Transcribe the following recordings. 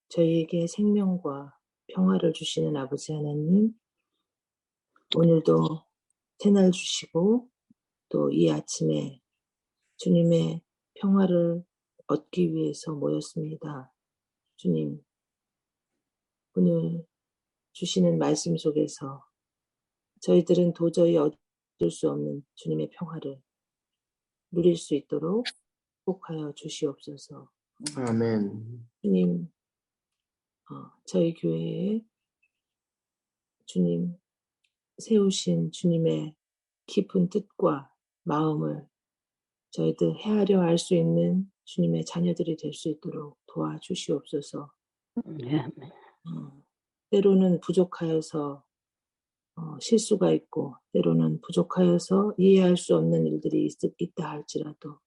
저희에게 생명과 평화를 주시는 아버지 하나님, 오늘도 새날 주시고 또 이 아침에 주님의 평화를 얻기 위해서 모였습니다. 주님, 오늘 주시는 말씀 속에서 저희들은 도저히 얻을 수 없는 주님의 평화를 누릴 수 있도록 축복하여 주시옵소서. 아멘. 주님, 저희 교회에 주님 세우신 주님의 깊은 뜻과 마음을 저희들 헤아려 알 수 있는 주님의 자녀들이 될 수 있도록 도와주시옵소서. 때로는 부족하여서 실수가 있고 때로는 부족하여서 이해할 수 없는 일들이 있다 할지라도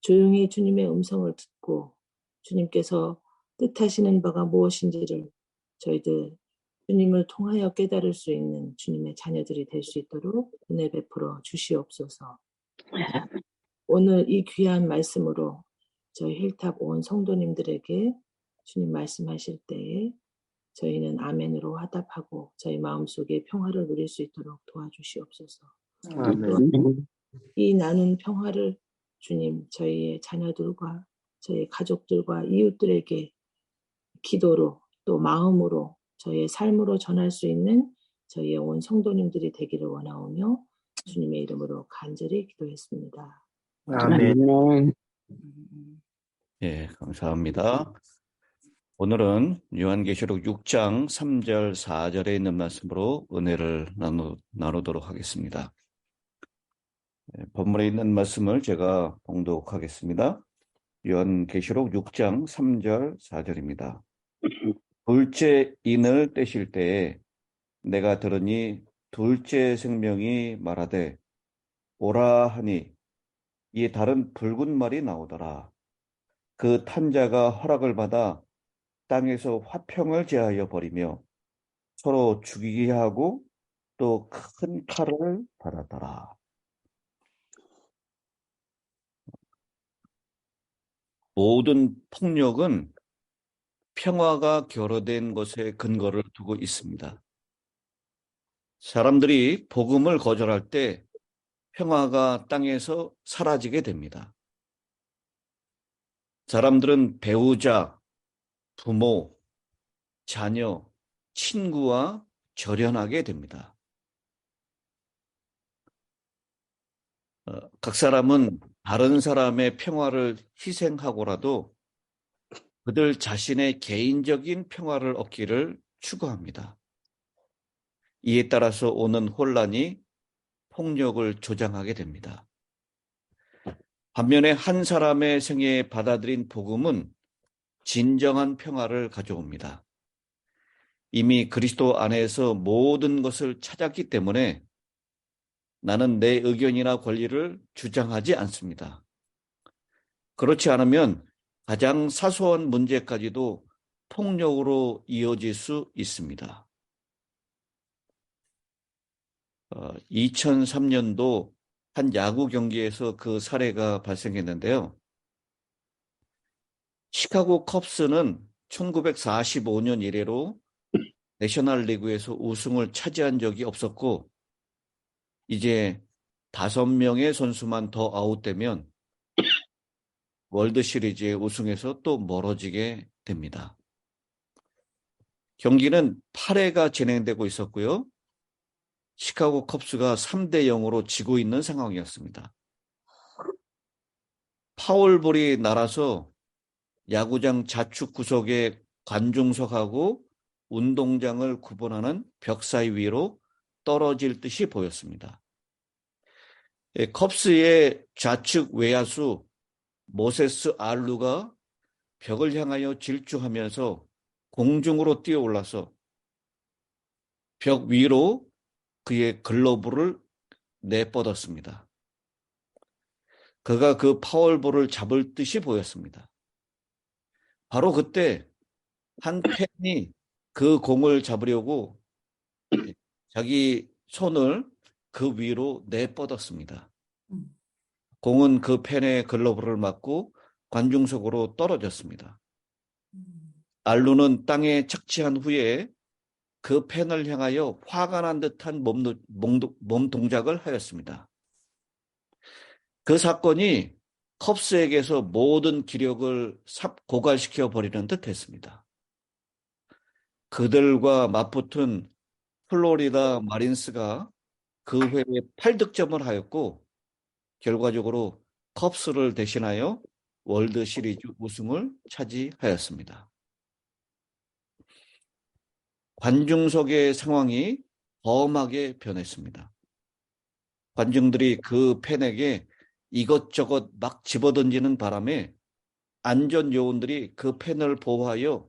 조용히 주님의 음성을 듣고 주님께서 뜻하시는 바가 무엇인지를 저희들 주님을 통하여 깨달을 수 있는 주님의 자녀들이 될 수 있도록 은혜 베풀어 주시옵소서. 오늘 이 귀한 말씀으로 저희 힐탑 온 성도님들에게 주님 말씀하실 때에 저희는 아멘으로 화답하고 저희 마음속에 평화를 누릴 수 있도록 도와주시옵소서. 아멘. 이 나눈 평화를 주님 저희의 자녀들과 저희 가족들과 이웃들에게 기도로 또 마음으로 저희의 삶으로 전할 수 있는 저희의 온 성도님들이 되기를 원하오며 주님의 이름으로 간절히 기도했습니다. 아멘. 예, 감사합니다. 오늘은 요한계시록 6장 3절 4절에 있는 말씀으로 은혜를 나누도록 하겠습니다. 본문에 있는 말씀을 제가 봉독하겠습니다. 요한계시록 6장 3절 4절입니다. 둘째 인을 떼실 때에 내가 들으니 둘째 생명이 말하되 오라 하니 이에 다른 붉은 말이 나오더라. 그 탄자가 허락을 받아 땅에서 화평을 제하여 버리며 서로 죽이게 하고 또 큰 칼을 받았더라. 모든 폭력은 평화가 결여된 것에 근거를 두고 있습니다. 사람들이 복음을 거절할 때 평화가 땅에서 사라지게 됩니다. 사람들은 배우자, 부모, 자녀, 친구와 절연하게 됩니다. 각 사람은 다른 사람의 평화를 희생하고라도 그들 자신의 개인적인 평화를 얻기를 추구합니다. 이에 따라서 오는 혼란이 폭력을 조장하게 됩니다. 반면에 한 사람의 생애에 받아들인 복음은 진정한 평화를 가져옵니다. 이미 그리스도 안에서 모든 것을 찾았기 때문에 나는 내 의견이나 권리를 주장하지 않습니다. 그렇지 않으면 가장 사소한 문제까지도 폭력으로 이어질 수 있습니다. 2003년도 한 야구 경기에서 그 사례가 발생했는데요. 시카고 컵스는 1945년 이래로 내셔널리그에서 우승을 차지한 적이 없었고 이제 5명의 선수만 더 아웃되면 월드시리즈의 우승에서 또 멀어지게 됩니다. 경기는 8회가 진행되고 있었고요. 시카고 컵스가 3대0으로 지고 있는 상황이었습니다. 파울볼이 날아서 야구장 좌측 구석에 관중석하고 운동장을 구분하는 벽 사이 위로 떨어질 듯이 보였습니다. 컵스의 좌측 외야수 모세스 알루가 벽을 향하여 질주하면서 공중으로 뛰어올라서 벽 위로 그의 글러브를 내뻗었습니다. 그가 그 파울볼을 잡을 듯이 보였습니다. 바로 그때 한 팬이 그 공을 잡으려고 자기 손을 그 위로 내뻗었습니다. 공은 그 팬의 글러브를 맞고 관중석으로 떨어졌습니다. 알루는 땅에 착지한 후에 그 펜을 향하여 화가 난 듯한 몸 동작을 하였습니다. 그 사건이 컵스에게서 모든 기력을 고갈시켜 버리는 듯 했습니다. 그들과 맞붙은 플로리다 마린스가 그 회에 8득점을 하였고 결과적으로 컵스를 대신하여 월드 시리즈 우승을 차지하였습니다. 관중석의 상황이 험하게 변했습니다. 관중들이 그 팬에게 이것저것 막 집어던지는 바람에 안전 요원들이 그 팬을 보호하여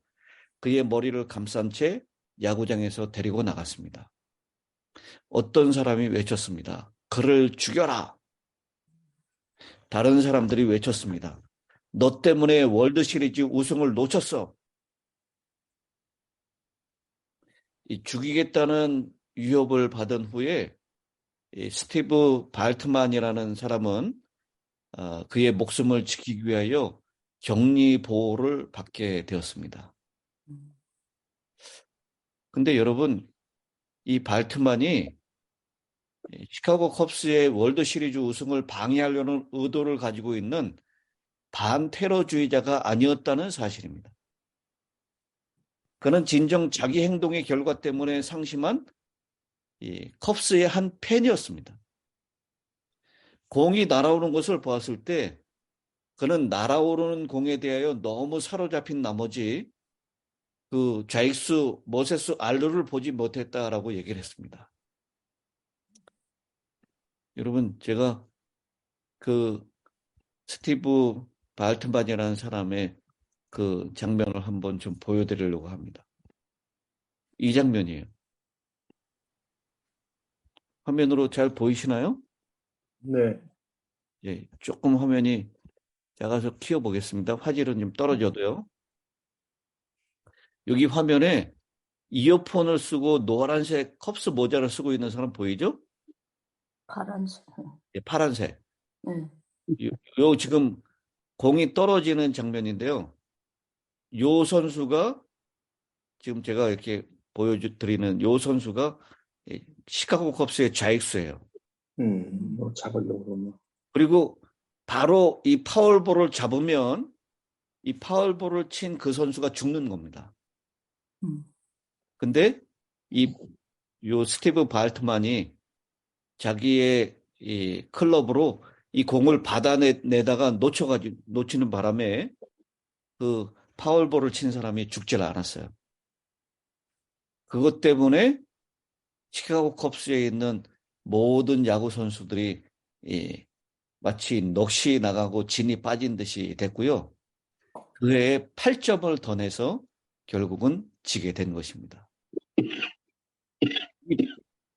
그의 머리를 감싼 채 야구장에서 데리고 나갔습니다. 어떤 사람이 외쳤습니다. 그를 죽여라. 다른 사람들이 외쳤습니다. 너 때문에 월드 시리즈 우승을 놓쳤어. 이 죽이겠다는 위협을 받은 후에 이 스티브 발트만이라는 사람은 그의 목숨을 지키기 위하여 격리 보호를 받게 되었습니다. 근데 여러분, 이 발트만이 시카고 컵스의 월드 시리즈 우승을 방해하려는 의도를 가지고 있는 반테러주의자가 아니었다는 사실입니다. 그는 진정 자기 행동의 결과 때문에 상심한 이 컵스의 한 팬이었습니다. 공이 날아오는 것을 보았을 때 그는 날아오르는 공에 대하여 너무 사로잡힌 나머지 그 좌익수 모세스 알루를 보지 못했다라고 얘기를 했습니다. 여러분, 제가 그 스티브 발트만이라는 사람의 그 장면을 한번 좀 보여드리려고 합니다. 이 장면이에요. 화면으로 잘 보이시나요? 네. 예, 조금 화면이 작아서 키워보겠습니다. 화질은 좀 떨어져도요. 여기 화면에 이어폰을 쓰고 노란색 컵스 모자를 쓰고 있는 사람 보이죠? 파란색. 예, 파란색. 네. 요 지금 공이 떨어지는 장면인데요. 요 선수가 지금 제가 이렇게 보여드리는 요 선수가 시카고 컵스의 좌익수예요. 뭐 잡으려고 그러면. 그리고 바로 이 파울볼을 잡으면 이 파울볼을 친 그 선수가 죽는 겁니다. 근데 요 스티브 발트만이 자기의 이 클럽으로 이 공을 받아내다가 놓치는 바람에 그 파울볼을 친 사람이 죽질 않았어요. 그것 때문에 시카고 컵스에 있는 모든 야구 선수들이 마치 넋이 나가고 진이 빠진 듯이 됐고요. 그 해에 8점을 더 내서 결국은 지게 된 것입니다.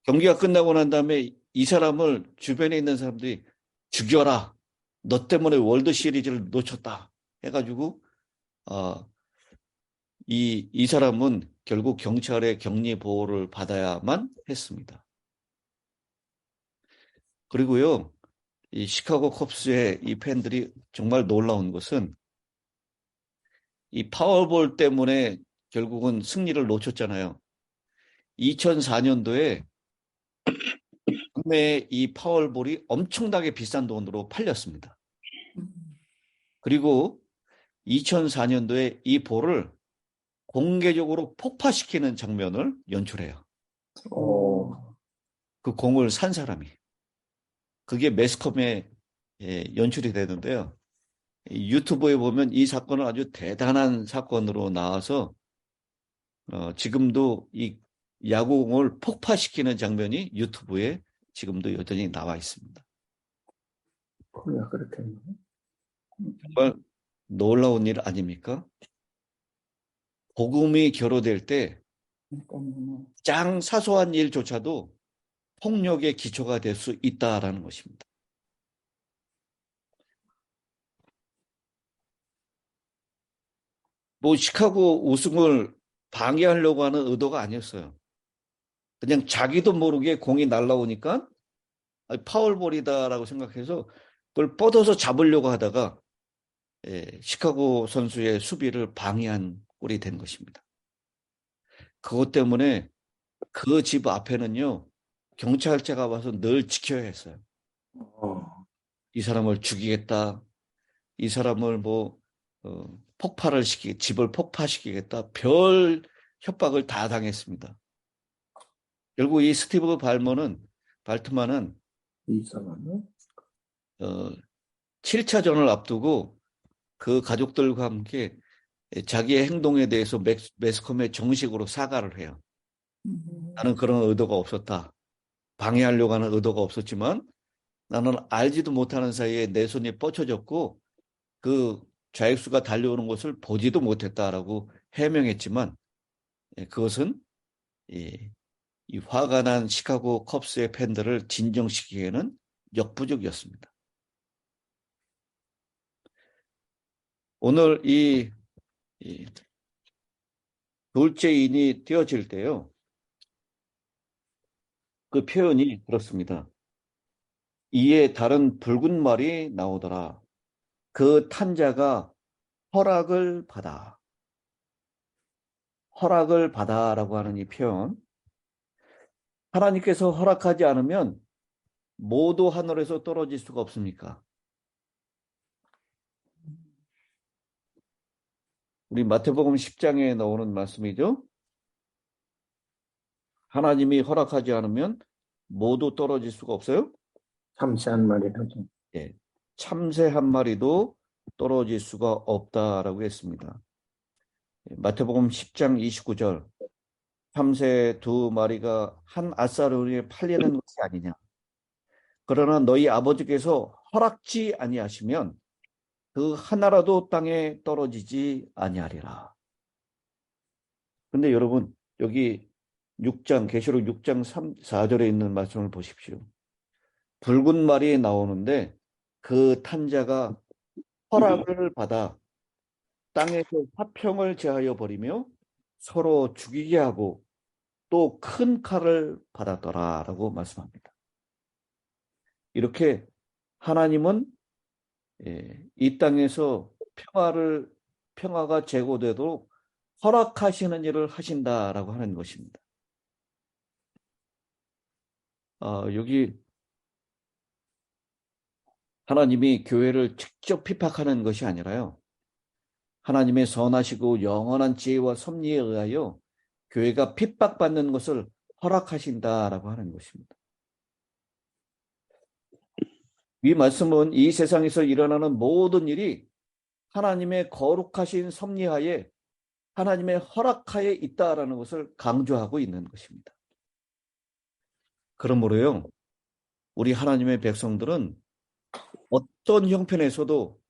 경기가 끝나고 난 다음에 이 사람을 주변에 있는 사람들이 죽여라. 너 때문에 월드 시리즈를 놓쳤다. 해가지고 이 사람은 결국 경찰의 격리 보호를 받아야만 했습니다. 그리고요, 이 시카고 컵스의 이 팬들이 정말 놀라운 것은 이 파워볼 때문에 결국은 승리를 놓쳤잖아요. 2004년도에 국내에 이 파워볼이 엄청나게 비싼 돈으로 팔렸습니다. 그리고 2004년도에 이 볼을 공개적으로 폭파시키는 장면을 연출해요. 그 공을 산 사람이. 그게 매스컴에 연출이 되는데요. 유튜브에 보면 이 사건은 아주 대단한 사건으로 나와서 지금도 이 야구공을 폭파시키는 장면이 유튜브에 지금도 여전히 나와 있습니다. 그렇게. 정말 놀라운 일 아닙니까? 복음이 결여될 때 짱 사소한 일조차도 폭력의 기초가 될 수 있다라는 것입니다. 뭐 시카고 우승을 방해하려고 하는 의도가 아니었어요. 그냥 자기도 모르게 공이 날아오니까 파울볼이다라고 생각해서 그걸 뻗어서 잡으려고 하다가 시카고 선수의 수비를 방해한 꼴이 된 것입니다. 그것 때문에 그 집 앞에는요, 경찰차가 와서 늘 지켜야 했어요. 이 사람을 죽이겠다. 이 사람을 집을 폭파시키겠다. 별 협박을 다 당했습니다. 결국 이 스티브 발트만은 이상하네. 7차전을 앞두고 그 가족들과 함께 자기의 행동에 대해서 매스컴에 정식으로 사과를 해요. 나는 그런 의도가 없었다. 방해하려고 하는 의도가 없었지만 나는 알지도 못하는 사이에 내 손이 뻗쳐졌고 그 좌익수가 달려오는 것을 보지도 못했다라고 해명했지만 그것은 이 화가 난 시카고 컵스의 팬들을 진정시키기에는 역부족이었습니다. 오늘 이 둘째인이 띄어질 때요. 그 표현이 그렇습니다. 이에 다른 붉은 말이 나오더라. 그 탄자가 허락을 받아라고 하는 이 표현. 하나님께서 허락하지 않으면 모두 하늘에서 떨어질 수가 없습니까? 우리 마태복음 10장에 나오는 말씀이죠. 하나님이 허락하지 않으면 모두 떨어질 수가 없어요? 참새 한 마리 하죠. 예, 참새 한 마리도 떨어질 수가 없다라고 했습니다. 마태복음 10장 29절 참새 두 마리가 한 아사르에 팔리는 것이 아니냐. 그러나 너희 아버지께서 허락지 아니하시면 그 하나라도 땅에 떨어지지 아니하리라. 근데 여러분 여기 계시록 6장 4절에 있는 말씀을 보십시오. 붉은 말이 나오는데 그 탄자가 허락을 받아 땅에서 화평을 제하여 버리며 서로 죽이게 하고 또 큰 칼을 받았더라라고 말씀합니다. 이렇게 하나님은 이 땅에서 평화가 제고되도록 허락하시는 일을 하신다라고 하는 것입니다. 여기 하나님이 교회를 직접 핍박하는 것이 아니라요. 하나님의 선하시고 영원한 지혜와 섭리에 의하여 교회가 핍박받는 것을 허락하신다라고 하는 것입니다. 이 말씀은 이 세상에서 일어나는 모든 일이 하나님의 거룩하신 섭리하에 하나님의 허락하에 있다라는 것을 강조하고 있는 것입니다. 그러므로요, 우리 하나님의 백성들은 어떤 형편에서도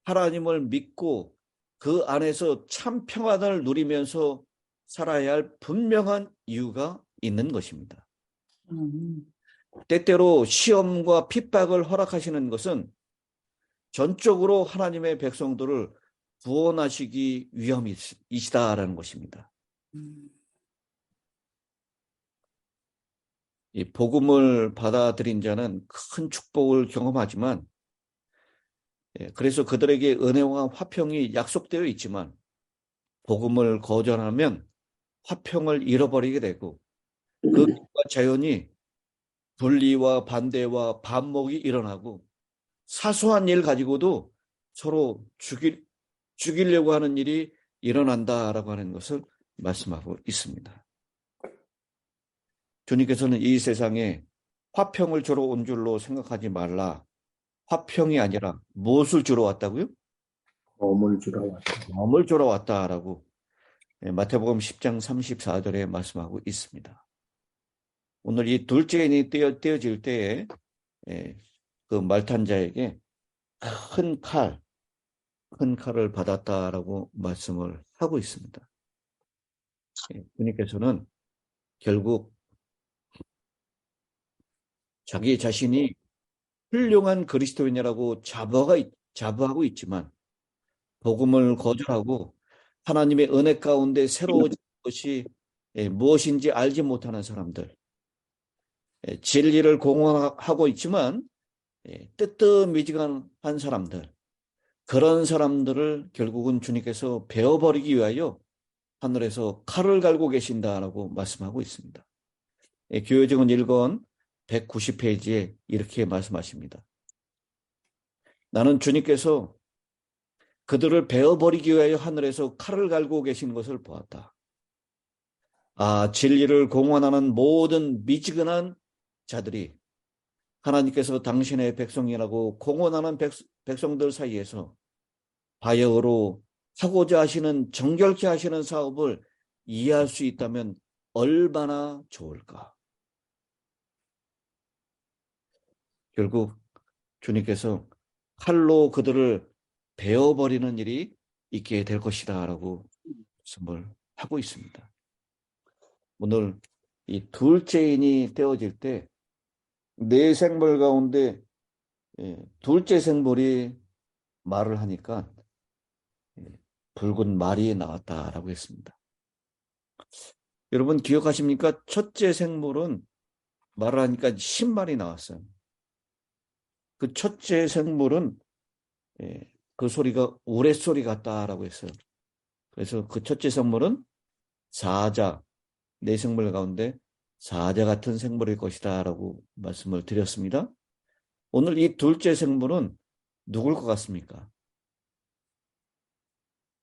하나님을 믿고 그 안에서 참 평안을 누리면서 살아야 할 분명한 이유가 있는 것입니다. 때때로 시험과 핍박을 허락하시는 것은 전적으로 하나님의 백성들을 구원하시기 위함이시다라는 것입니다. 이 복음을 받아들인 자는 큰 축복을 경험하지만 그래서 그들에게 은혜와 화평이 약속되어 있지만 복음을 거절하면 화평을 잃어버리게 되고 그 자연히 분리와 반대와 반목이 일어나고 사소한 일 가지고도 서로 죽이려고 하는 일이 일어난다라고 하는 것을 말씀하고 있습니다. 주님께서는 이 세상에 화평을 주러 온 줄로 생각하지 말라. 화평이 아니라 무엇을 주러 왔다고요? 검을 주러 왔다. 검을 주러 왔다라고 마태복음 10장 34절에 말씀하고 있습니다. 오늘 이 둘째인이 떼어질 때에 그 말탄자에게 큰 칼을 받았다라고 말씀을 하고 있습니다. 주님께서는 결국 자기 자신이 훌륭한 그리스도인이라고 자부하고 있지만 복음을 거절하고 하나님의 은혜 가운데 새로워진 것이 무엇인지 알지 못하는 사람들, 진리를 공언하고 있지만 뜨뜻미지근한 사람들, 그런 사람들을 결국은 주님께서 베어버리기 위하여 하늘에서 칼을 갈고 계신다라고 말씀하고 있습니다. 교회증언 1권 190페이지에 이렇게 말씀하십니다. 나는 주님께서 그들을 베어버리기 위하여 하늘에서 칼을 갈고 계신 것을 보았다. 아, 진리를 공언하는 모든 미지근한 자들이 하나님께서 당신의 백성이라고 공언하는 백성들 사이에서 바야흐로 하고자 하시는 정결케 하시는 사업을 이해할 수 있다면 얼마나 좋을까. 결국 주님께서 칼로 그들을 베어버리는 일이 있게 될 것이다 라고 말씀을 하고 있습니다. 오늘 이 둘째인이 떼어질 때 네 생물 가운데 둘째 생물이 말을 하니까 붉은 말이 나왔다라고 했습니다. 여러분 기억하십니까? 첫째 생물은 말을 하니까 10말이 나왔어요. 그 첫째 생물은 그 소리가 우레소리 같다라고 했어요. 그래서 그 첫째 생물은 사자, 네 생물 가운데 사자 같은 생물일 것이다 라고 말씀을 드렸습니다. 오늘 이 둘째 생물은 누굴 것 같습니까?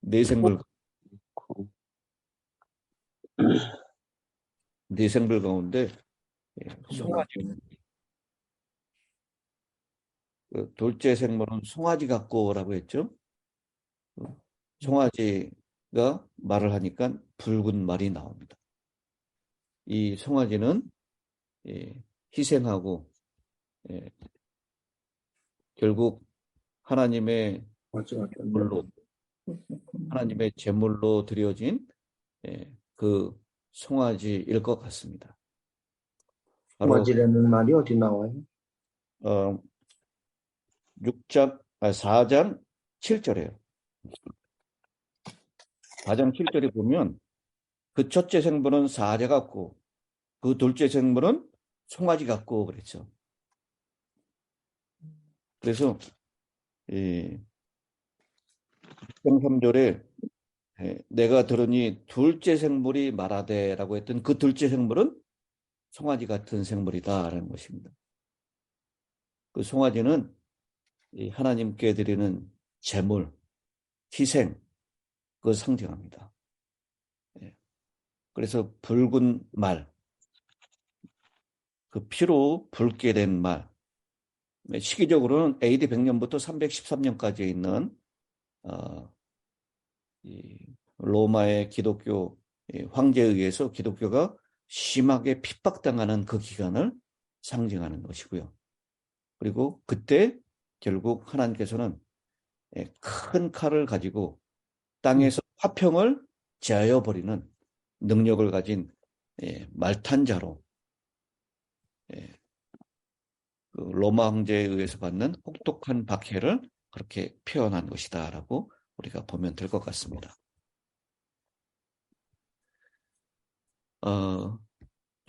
네 생물 가운데 송아지, 그 둘째 생물은 송아지 같고라고 했죠. 송아지가 말을 하니까 붉은 말이 나옵니다. 이 송아지는 희생하고 결국 하나님의 제물로 드려진 그 송아지일 것 같습니다. 바로 송아지라는 말이 어디 나와요? 4장 7절이에요. 4장 7절에 보면 그 첫째 생물은 사자 같고 그 둘째 생물은 송아지 같고 그랬죠. 그래서 3절에 내가 들으니 둘째 생물이 말하되라고 했던 그 둘째 생물은 송아지 같은 생물이다라는 것입니다. 그 송아지는 하나님께 드리는 제물, 희생, 그걸 상징합니다. 그래서 붉은 말, 그 피로 붉게 된 말, 시기적으로는 AD 100년부터 313년까지 있는 로마의 기독교 황제에 의해서 기독교가 심하게 핍박당하는 그 기간을 상징하는 것이고요. 그리고 그때 결국 하나님께서는 큰 칼을 가지고 땅에서 화평을 제하여버리는 능력을 가진 말탄자로 그 로마 황제에 의해서 받는 혹독한 박해를 그렇게 표현한 것이다 라고 우리가 보면 될 것 같습니다.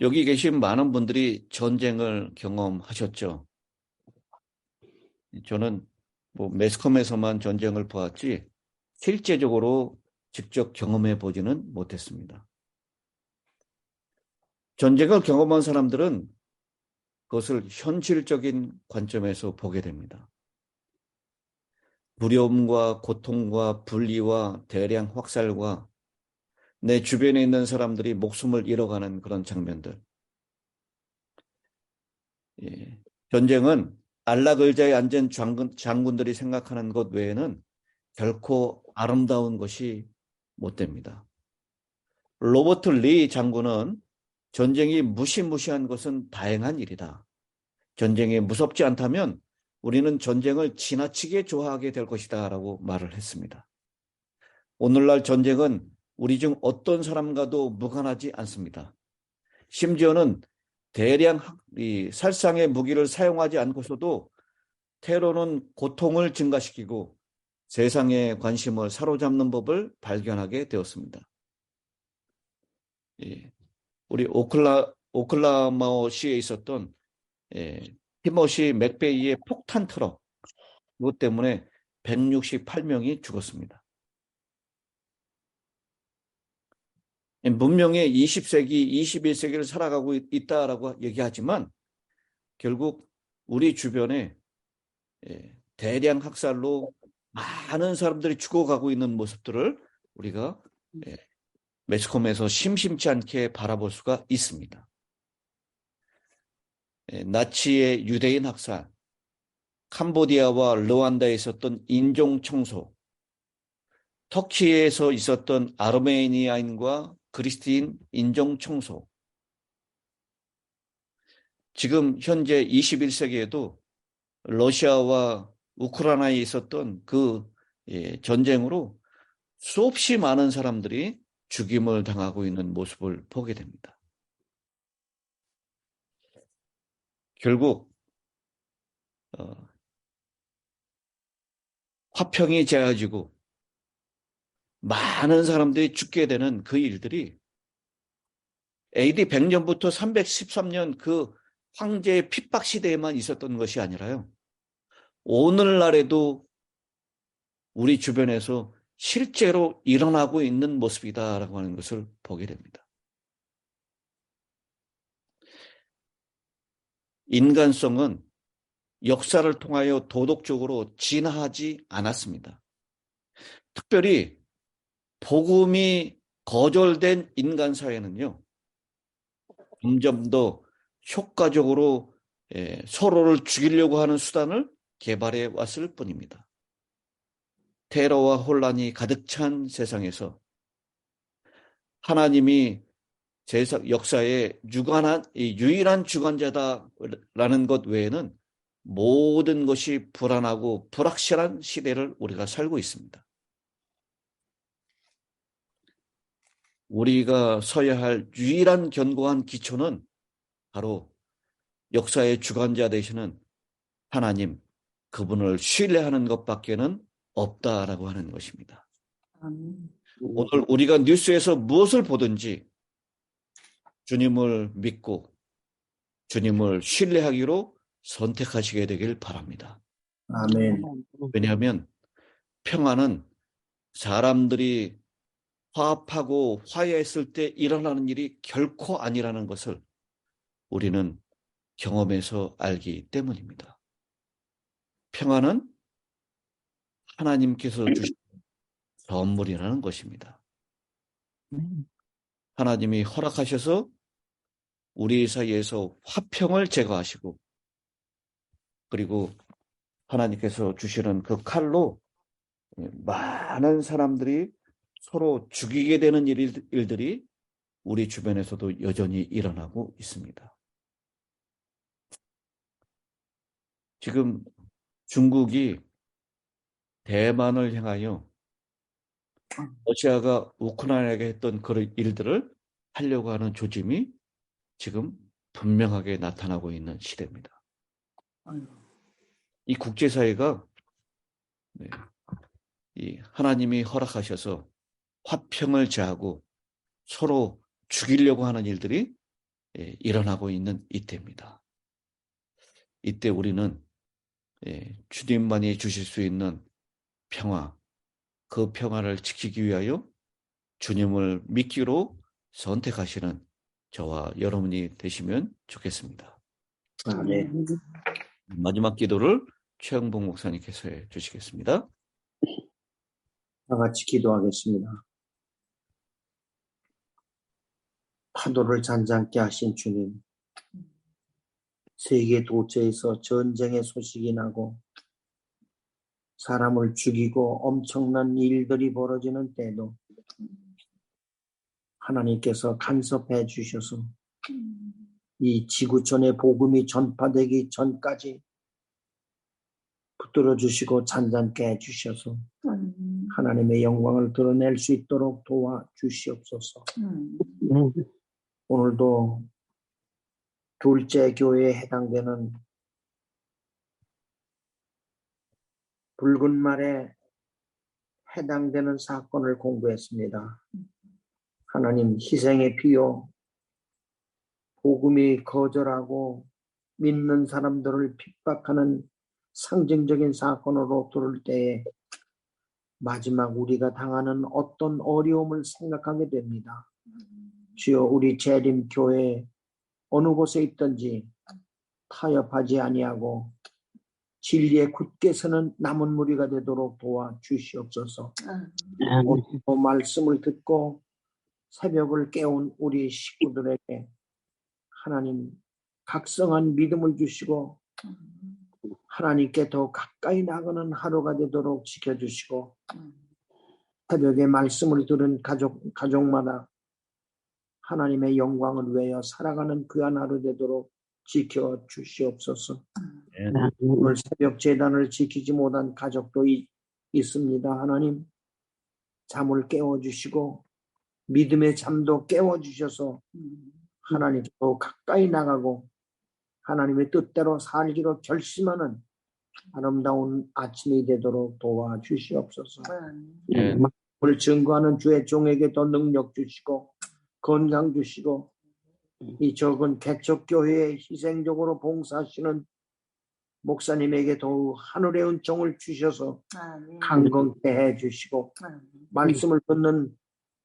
여기 계신 많은 분들이 전쟁을 경험하셨죠. 저는 뭐 매스컴에서만 전쟁을 보았지 실제적으로 직접 경험해 보지는 못했습니다. 전쟁을 경험한 사람들은 그것을 현실적인 관점에서 보게 됩니다. 두려움과 고통과 분리와 대량 확살과 내 주변에 있는 사람들이 목숨을 잃어가는 그런 장면들. 전쟁은 안락의자에 앉은 장군들이 생각하는 것 외에는 결코 아름다운 것이 못 됩니다. 로버트 리 장군은 전쟁이 무시무시한 것은 다행한 일이다. 전쟁이 무섭지 않다면 우리는 전쟁을 지나치게 좋아하게 될 것이다 라고 말을 했습니다. 오늘날 전쟁은 우리 중 어떤 사람과도 무관하지 않습니다. 심지어는 대량 살상의 무기를 사용하지 않고서도 테러는 고통을 증가시키고 세상의 관심을 사로잡는 법을 발견하게 되었습니다. 우리 오클라호마시에 있었던 티모시 맥베이의 폭탄 트럭, 그것 때문에 168명이 죽었습니다. 문명의 20세기, 21세기를 살아가고 있다라고 얘기하지만 결국 우리 주변에 대량 학살로 많은 사람들이 죽어가고 있는 모습들을 우리가 매스컴에서 심심치 않게 바라볼 수가 있습니다. 나치의 유대인 학살, 캄보디아와 르완다에 있었던 인종 청소, 터키에서 있었던 아르메니아인과 그리스도인 인종 청소, 지금 현재 21세기에도 러시아와 우크라이나에 있었던 그 전쟁으로 수없이 많은 사람들이 죽임을 당하고 있는 모습을 보게 됩니다. 결국 화평이 제해지고 많은 사람들이 죽게 되는 그 일들이 AD 100년부터 313년 그 황제의 핍박 시대에만 있었던 것이 아니라요. 오늘날에도 우리 주변에서 실제로 일어나고 있는 모습이다라고 하는 것을 보게 됩니다. 인간성은 역사를 통하여 도덕적으로 진화하지 않았습니다. 특별히 복음이 거절된 인간 사회는요, 점점 더 효과적으로 서로를 죽이려고 하는 수단을 개발해 왔을 뿐입니다. 테러와 혼란이 가득 찬 세상에서 하나님이 역사의 유일한 주관자다라는 것 외에는 모든 것이 불안하고 불확실한 시대를 우리가 살고 있습니다. 우리가 서야 할 유일한 견고한 기초는 바로 역사의 주관자 되시는 하나님, 그분을 신뢰하는 것밖에는 없다라고 하는 것입니다. 오늘 우리가 뉴스에서 무엇을 보든지 주님을 믿고 주님을 신뢰하기로 선택하시게 되길 바랍니다. 아멘. 왜냐하면 평화는 사람들이 화합하고 화해했을 때 일어나는 일이 결코 아니라는 것을 우리는 경험해서 알기 때문입니다. 평화는 하나님께서 주신 선물이라는 것입니다. 하나님이 허락하셔서 우리 사이에서 화평을 제거하시고 그리고 하나님께서 주시는 그 칼로 많은 사람들이 서로 죽이게 되는 일들이 우리 주변에서도 여전히 일어나고 있습니다. 지금 중국이 대만을 향하여 러시아가 우크라이나에게 했던 그런 일들을 하려고 하는 조짐이 지금 분명하게 나타나고 있는 시대입니다. 이 국제사회가 이 하나님이 허락하셔서 화평을 제하고 서로 죽이려고 하는 일들이 일어나고 있는 이때입니다. 이때 우리는 주님만이 주실 수 있는 평화, 그 평화를 지키기 위하여 주님을 믿기로 선택하시는 저와 여러분이 되시면 좋겠습니다. 아멘. 마지막 기도를 최영봉 목사님께서 해 주시겠습니다. 다 같이 기도하겠습니다. 파도를 잔잔케 하신 주님, 세계 도처에서 전쟁의 소식이 나고 사람을 죽이고 엄청난 일들이 벌어지는 때도 하나님께서 간섭해 주셔서 이 지구촌의 복음이 전파되기 전까지 붙들어 주시고 잔잔케 해주셔서 하나님의 영광을 드러낼 수 있도록 도와주시옵소서. 오늘도 둘째 교회에 해당되는 붉은 말에 해당되는 사건을 공부했습니다. 하나님, 희생의 피요, 복음이 거절하고 믿는 사람들을 핍박하는 상징적인 사건으로 들을 때에 마지막 우리가 당하는 어떤 어려움을 생각하게 됩니다. 주여 우리 재림 교회 어느 곳에 있든지 타협하지 아니하고 진리에 굳게 서는 남은 무리가 되도록 도와주시옵소서. 오늘도 말씀을 듣고 새벽을 깨운 우리 식구들에게 하나님 각성한 믿음을 주시고 하나님께 더 가까이 나가는 하루가 되도록 지켜주시고 새벽에 말씀을 들은 가족마다 하나님의 영광을 위하여 살아가는 귀한 하루 되도록 지켜주시옵소서. 오늘 새벽 제단을 지키지 못한 가족도 있습니다. 하나님 잠을 깨워주시고 믿음의 잠도 깨워주셔서 하나님께로 가까이 나가고 하나님의 뜻대로 살기로 결심하는 아름다운 아침이 되도록 도와주시옵소서. 오늘 증거하는 주의 종에게 더 능력 주시고 건강 주시고 이 적은 개척교회에 희생적으로 봉사하시는 목사님에게 더욱 하늘의 은총을 주셔서 강건케 해주시고 말씀을 듣는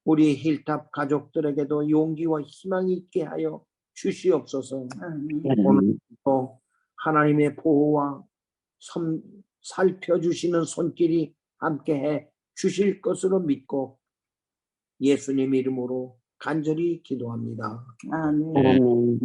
우리 힐탑 가족들에게도 용기와 희망이 있게 하여 주시옵소서. 오늘도 하나님의 보호와 살펴주시는 손길이 함께해 주실 것으로 믿고 예수님 이름으로 간절히 기도합니다. 아멘.